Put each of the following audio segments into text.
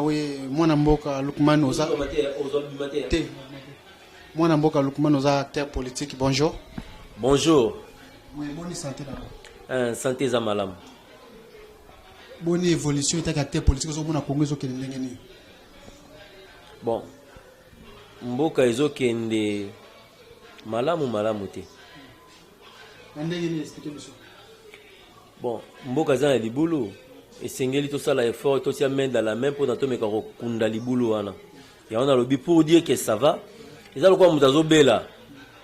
oui, moi Namboka Lukman Oza. Moi Namboka Lukman Oza, acteur politique. Bonjour. Bonjour. Oui, bonne santé d'abord. Santé Zamalam. Bonne évolution, tu es acteur politique. Bon. Mboka Ezo Kende Malamu Malamu te. Bon, Mboka Zana Libulu. Et Sengeli tout ça là effort, tout ça main dans la main pour n'attendre que Kunda Libulu wana. Et on a le but pour dire que ça va. Et ça le quoi Mutazo Bela.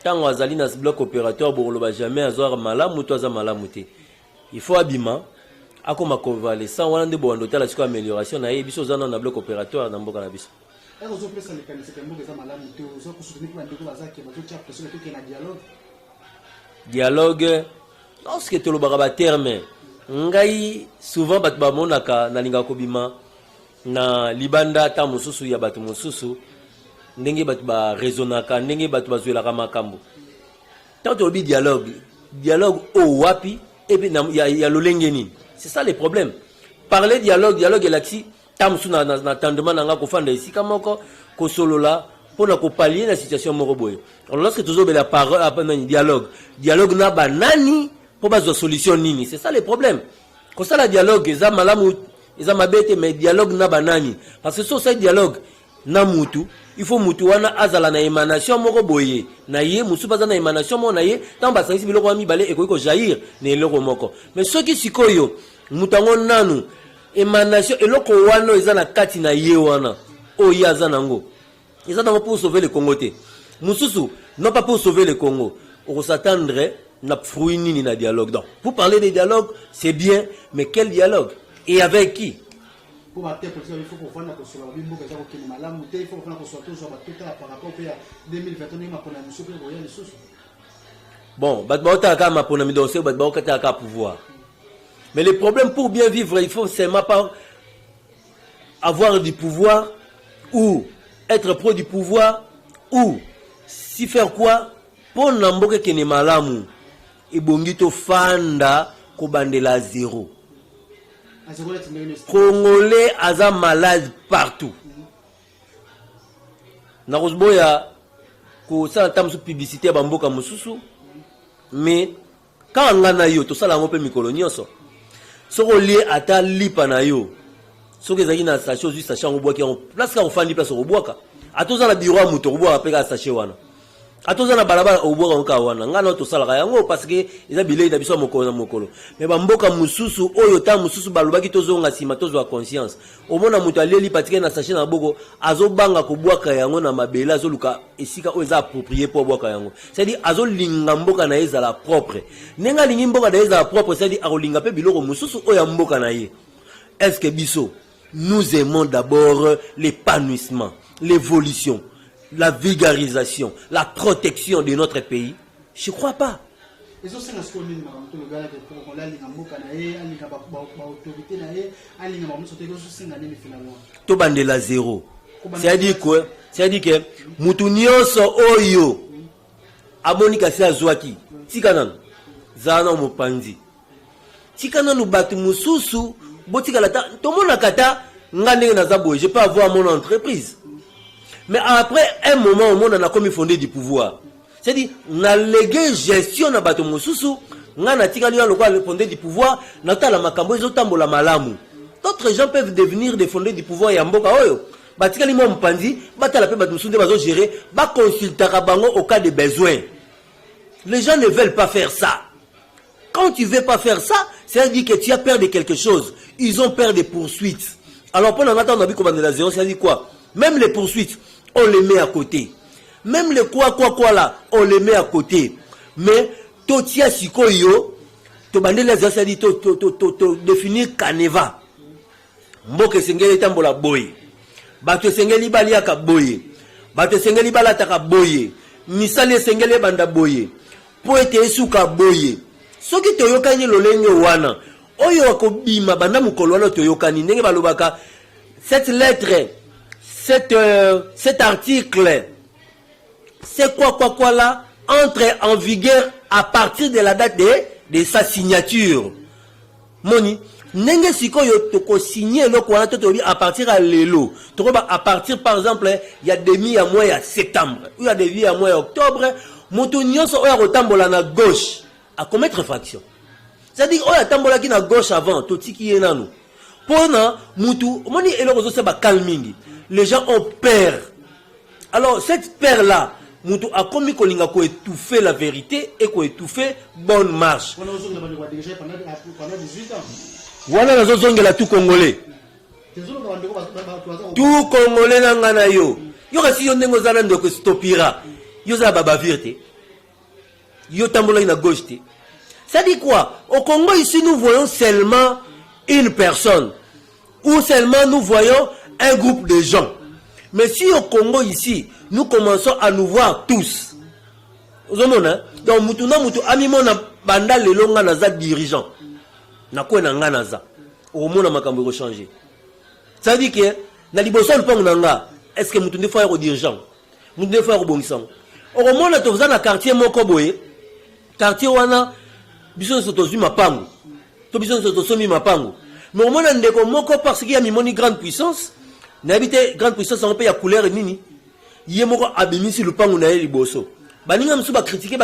Tant Azali na bloc opérateur pour le jamais avoir malamu toi za malamu te. Il faut abima. Akoma kovale sans wana de bon hôtel la siko amélioration na yebiso zana na bloc opérateur na Mboka na biso. Dialogue. Lorsque tu le baraba terme. Ngai souvent bat ba monaka na linga kobima na libanda ta mususu ya batu mususu ndenge bat ba raisonnaka ndenge bat ba zuela ka makambo tant to bi dialogue o wapi et puis ya lolengeni c'est ça le problème parler dialogue elaxi ta musu na tendement nga ko fanda ici kamoko ko solola pour ko pallier la situation moko boye alors lorsque toujours la parole après dialogue na banani pour pas de solution nini c'est ça le problème quand ça la dialogue ils ont malamu ils ont mabete mais dialogue na banani parce que ça dialogue na mutu il faut mutu wana azala na émanation moko boye na ye musu pas na émanation mo na ye tant ba sangisi biloko ami balé et ko jaillir na eloko moko mais ceux qui sikoyo mutango nanu émanation eloko wana ils ont na kati na ye wana o yaza nango ils ont pour sauver le Congo té mususu non pas pour sauver le Congo on s'attendre n'a fruit ni na dialogue. Donc, pour parler de dialogue, c'est bien, mais quel dialogue? Et avec qui? Pour il faut qu'on fasse bon, pouvoir. Mais le problème pour bien vivre, il faut seulement pas avoir du pouvoir ou être pro du pouvoir ou si faire quoi pour n'amboke kene malamu. Et bongito fanda kobandela zéro. Congolais aza malade partout. Na Rosboya ko sa tam su publicité bamboka mususu mais quand ngana yo to sala ngope mikolo nyonso. Soko lié ata lipa na yo. Soko ezaki na station juste station obwaki en place ka ofandi place obwaka. Atoza na bureau muto obwaka peka station wana. Atoza na balabala obwaka nka wana ngana to sala yango parce que eza bilei na biso mokolo na mokolo mais bamboka mususu oyo ta mususu balobaki tozonga sima tozwa conscience omona mutu aleli patike na sachet na boko azobanga kobwaka yango na mabela azoluka esika oyo eza approprié pour bwaka yango c'est-à-dire azolinga mboka na ezala propre nenga lingi mboka na ezala propre c'est-à-dire akolinga pe biloko mususu oyo mboka na ye est-ce que biso nous aimons d'abord l'épanouissement l'évolution la vulgarisation, la protection de notre pays? Je ne crois pas. To bandela zéro. C'est-à-dire quoi? C'est-à-dire que mutu nyonso oyo amonika si azwaki tikanan zana mopanzi tikanan no batu mususu botika la ta tomona kata ngane na zabo je peux avoir mon entreprise. Mais après un moment, au monde, on a comme fondé du pouvoir. C'est-à-dire, on a légué gestion na bato mususu, on a tiré le fondé du pouvoir, on a la makambo, ils ont la malamu. D'autres gens peuvent devenir des fondés du pouvoir et en boka oyo. Batika li mo mpandi, bata la pe bato mususu de bazo gérer, ba consulter bango au cas de besoin. Les gens ne veulent pas faire ça. Quand tu veux pas faire ça, c'est-à-dire que tu as peur de quelque chose. Ils ont peur des poursuites. Alors pendant longtemps, on a vu comment de la zéro, c'est-à-dire quoi? Même les poursuites, on les met à côté. Même les quoi là, on les met à côté. Mais, totia sikoyo, to bandela zasadi to définir kaneva. Mboke sengeli tambola boye. Bato sengeli baliaka boye. Bato sengeli balataka boye. Misali sengeli banda boye. Poete esuka boye. Soki toyokani lolenge wana. Oyo akobima banda mukolo wana toyokani ndenge balobaka cette lettre cet article, c'est quoi là, entre en vigueur à partir de la date de sa signature. Moni, Nenge sikoyo toko signer le quoi à partir à l'élo. À partir par exemple, il y a des mi à mois à septembre, il y a des mi à mois à octobre, moto nyonso oya kotambola na gauche à commettre infraction. C'est-à-dire oya tambola ki na gauche avant, totiki yenanu. Pona mutu, moni elo se ba calmingi. Les gens ont peur. Alors cette peur là, mutu a commis kolinga ko étouffer la vérité et ko étouffer bonne marche. Voilà la zozongela tout congolais. Tout congolais nangana yo. Yo kasi yo ndengo zala ndoko stopira. Yo za baba virte. Yo tambola na gauche te. Ça dit quoi? Au Congo ici nous voyons seulement une personne. Ou seulement nous voyons un groupe de gens. Mais si au Congo ici, nous commençons à nous voir tous. Vous avez donc mutuna mutu amimona banda lelonga naza dirigeant. Na quoi na nganaza au monde makambo changer. Ça dit que na liboso le nanga est-ce que mutu ne faut dirigeant mutu ne faut bongisang au monde to na quartier moko boye quartier wana biso soto zuma pango to biso soto somi mapango mais au monde ndeko moko parce qu'il y a mimoni grande puissance na habité grande puissance on peut ya couleur nini yemoko abimisi le pango na liboso baninga msu ba critiquer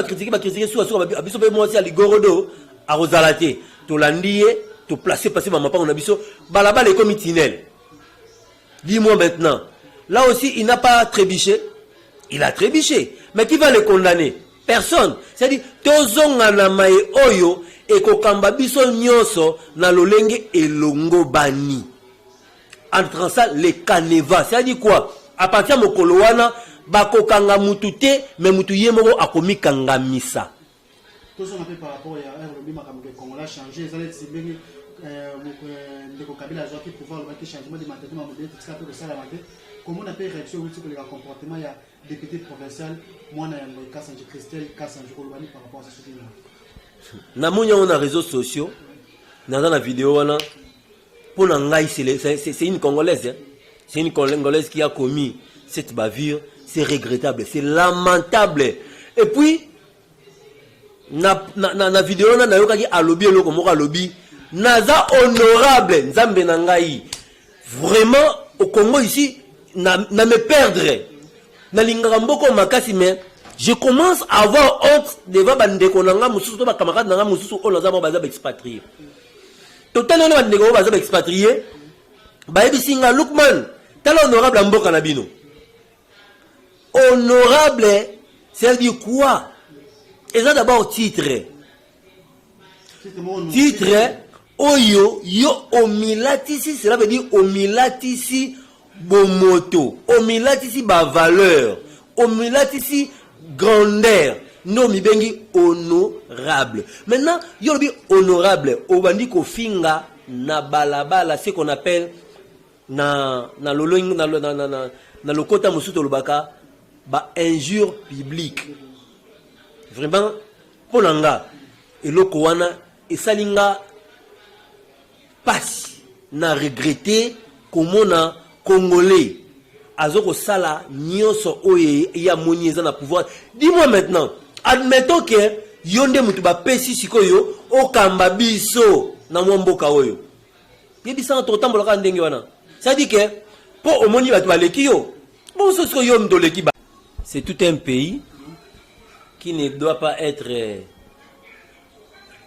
soit biso pe moi aussi à ligorodo a rosalate to landie to placer passer ma mapango na biso balaba les comme tunnel. Dis-moi maintenant, là aussi il n'a pas trébuché, il a trébuché, mais qui va le condamner? Personne. C'est-à-dire tozonga na mai oyo e kokamba biso nyonso na lolenge elongo bani. Entre ça les canevas, c'est-à-dire quoi? À partir de mokolo wana bakokanga mutu te mais mutu yemoko akomi kangamisa. Tout ça on fait par rapport à un lobby makambo Congo a changé, ça les tibeli ndeko Kabila a qui pouvoir le changement de mentalité modèle tout ça pour ça la mentalité. Comment on appelle réaction sur le comportement il y a député provincial moi na yango Kassanji Christelle Kassanji Kolobani par rapport à ce sujet là. Na monya on a réseaux sociaux dans la vidéo wana pour ngai c'est une congolaise hein? C'est une congolaise qui a commis cette bavure, c'est regrettable, c'est lamentable. Et puis na vidéo na yokaki alobi eloko moko alobi naza honorable nzambe na ngai vraiment au Congo ici na me perdre na lingaka mboko makasi mais je commence à avoir honte devant bandeko nanga mususu to ba camarade nanga mususu o naza mo baza expatrié totalement bandeko baza expatrié ba ebisinga Lukman tala honorable mboka na bino honorable c'est dire quoi? Et ça d'abord titre oyo yo omilatisi, cela veut dire omilatisi bomoto, omilatisi ba valeur, omilatisi grandeur, no mi bengi honorable. Maintenant yo bi honorable obandi ko finga na balabala, ce qu'on appelle na loloing na lokota musuto lobaka ba injure publique. Vraiment, pour l'anga, et l'oko wana, et salinga, passe, n'a regretté, comment na Congolais, azoko sala, nyonso oye, ya monieza na pouvoir. Dis-moi maintenant, admettons que, yonde mutuba pesi sikoyo, o kambabiso, na mwamboka oyo. Yebisa na totambo laka ndenge wana. Ça dit que, pour omoni batuba leki yo, bon, ce que yo mdo leki ba. C'est tout un pays qui ne doit pas être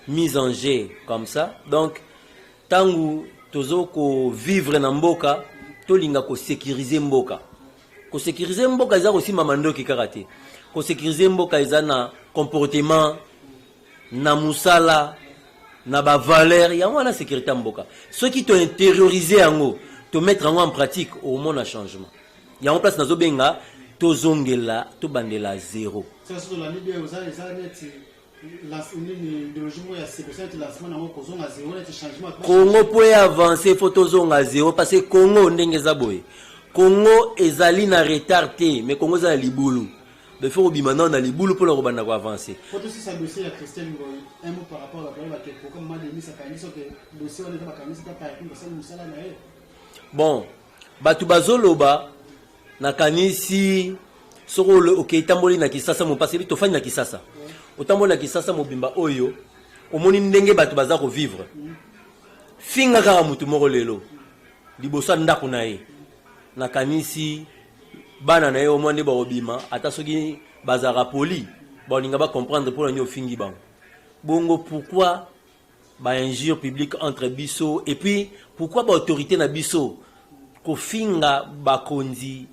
mis en jeu comme ça. Donc, tangu tozo ko vivre na mboka, to linga ko sécuriser mboka. Ko sécuriser mboka za aussi mamando ki karate. Ko sécuriser mboka za na comportement, na musala, na ba valeur, ya wana sécurité mboka. Ceux qui t'ont intériorisé en te mettre en pratique au monde a changement. Ya en place na zo benga to zongela to bandela zéro. Congo peut avancer photo zonga zéro parce que Congo ndenge zaboye. Congo ezali na retardé mais Congo za libulu. Il faut maintenant na libulu pour le robanda ko avancer. Photo si ça dossier à Christelle Ngoy, un mot par rapport à la problème avec pourquoi m'a donné sa canisse que dossier on est pas canisse pas par exemple ça nous sala na. Bon, batu bazoloba na kanisi soko okay tamboli na kisasa mo passer to fani na kisasa. Otambola na kisasa mo bimba oyo omoni ndenge batu baza ko vivre. finga kaka mutu moko lelo liboso ndako na ye nakanisi bana na ye au moins ne ba obima ata soki bazara poli balinga ba comprendre pour nyo fingi bango bongo pourquoi ba injure publique entre biso et puis pourquoi ba autorité na biso ko finga ba konzi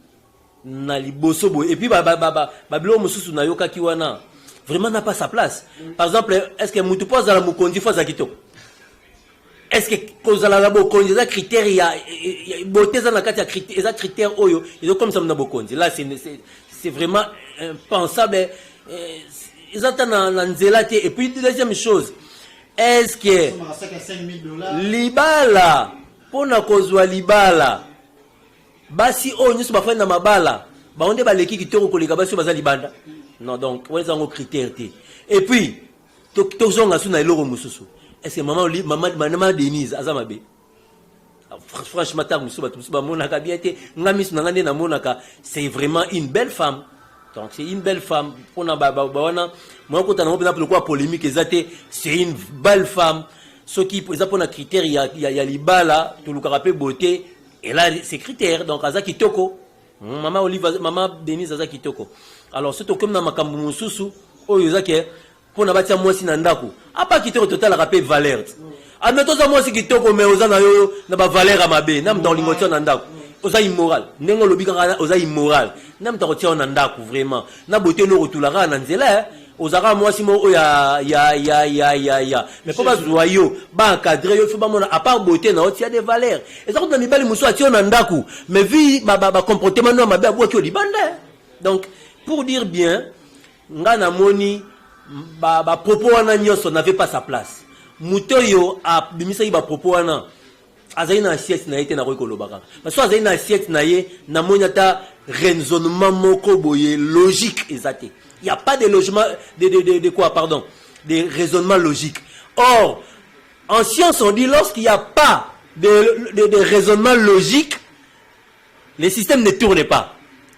na liboso boy et puis ba bilo mususu na yoka ki wana vraiment n'a pas sa place. Par exemple, est-ce que mutu pose la mukonzi fa za kitoko? Est-ce que kozala la bokonzi za critère ya beauté za na kati ya critère za critère oyo ils ont comme ça na bokonzi là c'est vraiment impensable ils attendent na nzela te et puis deuxième chose est-ce que libala pona kozwa libala basi oyo nyuso ba fana mabala ba onde ba leki kitoko koleka basi baza libanda non donc ouais ça un critère te et puis to zonga suna eloko mususu. Est-ce que maman Denise azamabe franchement ta musuba tusuba monaka bien te ngamis ngande na monaka c'est vraiment une belle femme donc c'est une belle femme pona wana moi ko tana pour quoi polémique ezate c'est une belle femme ce qui pour exemple na critère il y a libala to lukaka pe beauté et là c'est critère donc azaki toko maman Olive maman Denise azaki toko alors c'est comme na makambu mususu oyo zake pour na batia mwasi na ndako apa kitoko total rappel valeur admettons ça mwasi kitoko mais oza na yo na ba valeur amabe nam dans l'imotion na ndako oza immoral ndengo lobika oza immoral nam ta kotia na ndako vraiment na beauté no rotulaka na nzela ozaka mwasi mo ya mais pas joyeux ba encadrer yo faut ba mona à part beauté na otia des valeurs et ça na mibali muso atia na ndako mais vi ba comportement no mabe abwa ki libanda donc pour dire bien ngana moni propos wana nyoso n'avait pas sa place mutoyo a bimisa ba propos wana azaina assiette na été na ko kolobaka parce que azaina assiette na ye na moniata raisonnement moko boye logique exacté il y a pas de logement de quoi pardon de raisonnement logique or en science on dit lorsqu'il y a pas de raisonnement logique les systèmes ne tournent pas.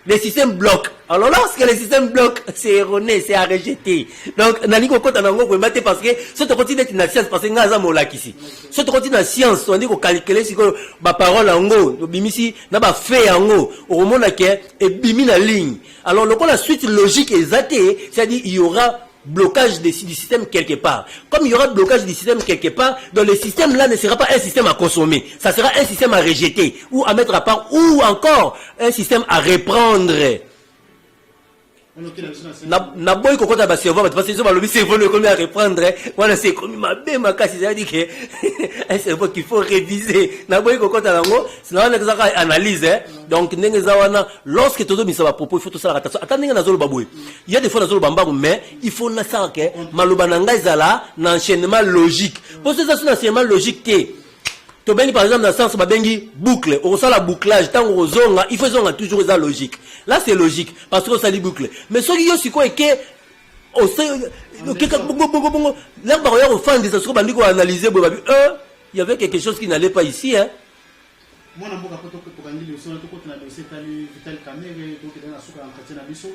Les systèmes bloquent. Alors lorsque les systèmes bloquent, c'est erroné, c'est à rejeter. Donc, Naniko Kota Nango, vous mettez parce que ce qui continue d'être une science, parce que nous avons là ici. Ce qui continue la science, on dit qu'on calcule si ma parole en haut, bimisi, n'a pas fait en haut, au moment où et bimi la ligne. Alors, la suite logique est zatée, c'est-à-dire il y aura blocage du système quelque part. Comme il y aura blocage du système quelque part, donc le système là ne sera pas un système à consommer, ça sera un système à rejeter, ou à mettre à part, ou encore un système à reprendre. Na boy ko kota ba cerveau parce que ba lobi cerveau ne comme à reprendre voilà c'est comme ma bé ma kasi ça dit que un cerveau qu'il faut réviser na boy ko kota nango sinon on a analyse donc ndenge za wana lorsque todo misa ba propos il faut tout ça attention attendez na zolo baboy il y a des fois na zolo bambango mais il faut na ça que maloba na ngai zala na enchaînement logique pour ça c'est un enchaînement logique té to bengi par exemple dans sens ba bengi boucle on sala bouclage tant on zonga il faut zonga toujours ça logique là c'est logique parce que ça dit boucle mais ce qui yo siko et que on sait que bongo là ba yo fan des so bandi ko analyser bo ba il y avait quelque chose qui n'allait pas ici hein moi na mboka poto ko bandi le so to ko na dossier tali vital camere to ke na suka entretien na biso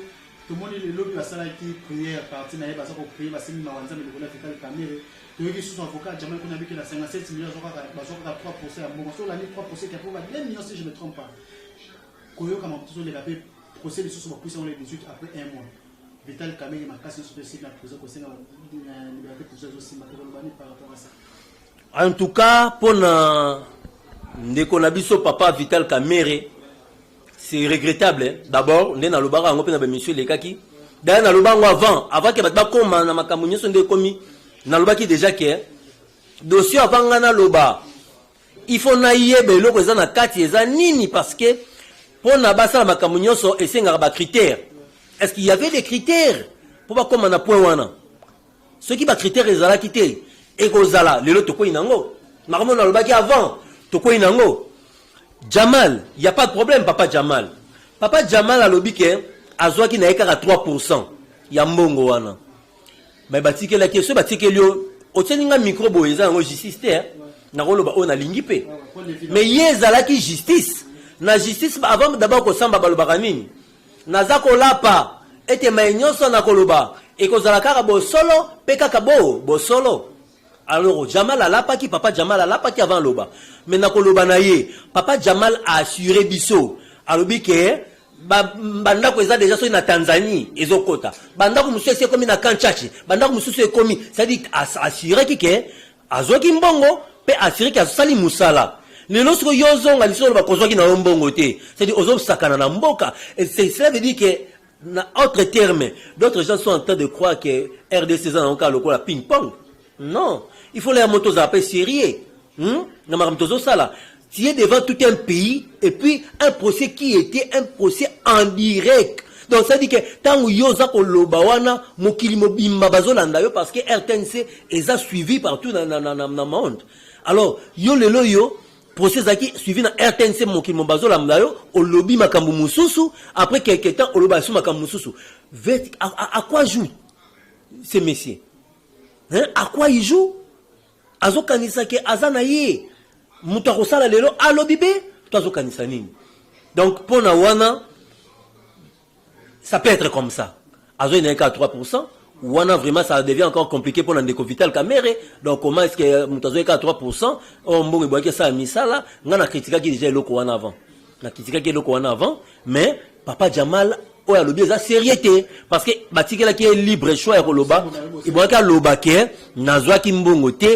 tout le monde le lobby basala qui prière partie na yeba sa ko prier basimi mawanza me ko na vital camere donc ils sont avocats jamais qu'on a vu que la 57 millions sont à 3% à bon sur l'année 3% qui a pour 2 millions si je me trompe pas koyo kama mtoto le rapé procès de sous puissant les 18 après un mois Vital Kamere ma casse spécifique la prison ko senga liberté pour ça aussi matériellement par rapport à ça en tout cas pour ndeko na biso papa Vital Kamere c'est regrettable d'abord ndena lobaka ngo pena ba monsieur lekaki d'ailleurs na lobango avant que ba koma na makambo nyoso ndeko komi na loba ki déjà que dossier avanga na loba il faut na yebe loko za na kati eza nini parce que pour na basa makambo nyoso esenga ba critères est-ce qu'il y avait des critères pour pas comme na point wana ce qui ba critères ezala kité et kozala lelo to ko inango makambo na loba ki avant to ko inango Jamal il y a pas de problème papa Jamal a lobi que azwa ki na eka 3% ya mbongo wana mais batike la question batike lio oteninga micro boyeza ngo justice te na koloba on a lingipe mais yezala ki justice na justice avant d'abord ko samba baloba nini naza ko lapa ete mainyoso na koloba e ko zala kaka bo solo pe kaka bo solo Alors, Jamal a lapaki, papa Jamal a lapaki avant loba. Maintenant, loba na ye, papa Jamal a assuré biso. Alobi ke, banda ko eza déjà so na Tanzanie, ezokota. Banda ko musu ese komi na Kanchachi, banda ko musu ese komi, c'est-à-dire assuré ki ke, azoki mbongo, pe assuré ki asali musala. Lelo siko yozonga lisolo ba kozwaki na mbongo te. C'est-à-dire ozo sakana na mboka. Et cela veut dire que en autre terme, d'autres gens sont en train de croire que RDC est encore le la ping-pong. Non, il faut les motos à peu sérieux. Tu es devant tout un pays et puis un procès qui était un procès en direct. Donc ça dit que tant que yoza ko lobawana mokili mobimba bazolanda yo parce que RTNC est suivi partout dans le monde. Alors yo lelo yo procès qui suivi dans RTNC mokili mobazolanda yo au lobby makambu mususu après quelque temps au lobby makambu mususu. À quoi joue ces messieurs? Hein? À quoi ils jouent? Azo kanisa ke azana ye mutu akosala lelo alobibe to azo kanisa nini. Donc pour na wana ça peut être comme ça. Azo n'est qu'à 3%. Wana vraiment ça devient encore compliqué pour l'Andeko Vital Kamere. Donc comment est-ce que mutu azo qu'à 3%? On mbongo boyake ça misala ngana critique qui déjà loko wana avant. Na critique qui loko wana avant, mais papa Jamal oya lobi eza sérieuté parce que batikela qui est libre choix ya koloba, iboka loba ke nazwa ki mbongo te.